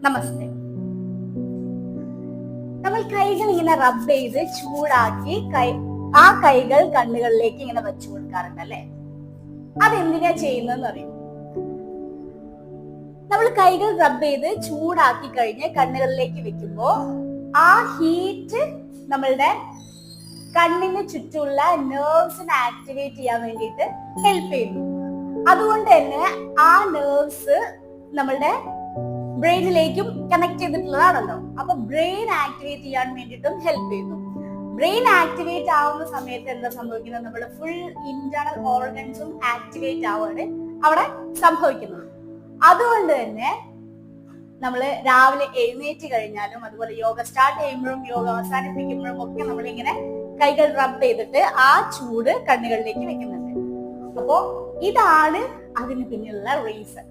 നമസ്തേ. നമ്മൾ കൈകൾ ഇങ്ങനെ റബ്ബ് ചെയ്ത് ചൂടാക്കി ആ കൈകൾ കണ്ണുകളിലേക്ക് ഇങ്ങനെ വെച്ചു കൊടുക്കാറുണ്ട് അല്ലെ? അതെന്തിനാ ചെയ്യുന്നതെന്ന് അറിയും? നമ്മൾ കൈകൾ റബ്ബ് ചെയ്ത് ചൂടാക്കി കഴിഞ്ഞ് കണ്ണുകളിലേക്ക് വെക്കുമ്പോ ആ ഹീറ്റ് നമ്മളുടെ കണ്ണിന് ചുറ്റുമുള്ള നെർവ്സിനെ ആക്ടിവേറ്റ് ചെയ്യാൻ വേണ്ടിയിട്ട് ഹെൽപ്പ് ചെയ്യുന്നു. അതുകൊണ്ട് തന്നെ ആ നെർവ്സ് നമ്മളുടെ ബ്രെയിനിലേക്കും കണക്ട് ചെയ്തിട്ടുള്ളതാണല്ലോ. അപ്പൊ ബ്രെയിൻ ആക്ടിവേറ്റ് ചെയ്യാൻ വേണ്ടിയിട്ടും ഹെൽപ്പ് ചെയ്യുന്നു. ബ്രെയിൻ ആക്ടിവേറ്റ് ആവുന്ന സമയത്ത് എന്താ സംഭവിക്കുന്നത്? നമ്മുടെ ഫുൾ ഇന്റേണൽ ഓർഗൻസും ആക്ടിവേറ്റ് ആവുകയാണ് അവിടെ സംഭവിക്കുന്നത്. അതുകൊണ്ട് തന്നെ നമ്മൾ രാവിലെ എഴുന്നേറ്റ് കഴിഞ്ഞാലും അതുപോലെ യോഗ സ്റ്റാർട്ട് ചെയ്യുമ്പോഴും യോഗ അവസാനിപ്പിക്കുമ്പോഴും ഒക്കെ നമ്മളിങ്ങനെ കൈകൾ റബ്ബ് ചെയ്തിട്ട് ആ ചൂട് കണ്ണുകളിലേക്ക് വെക്കുന്നുണ്ട്. അപ്പോ ഇതാണ് അതിന് പിന്നിലുള്ള റീസൺ.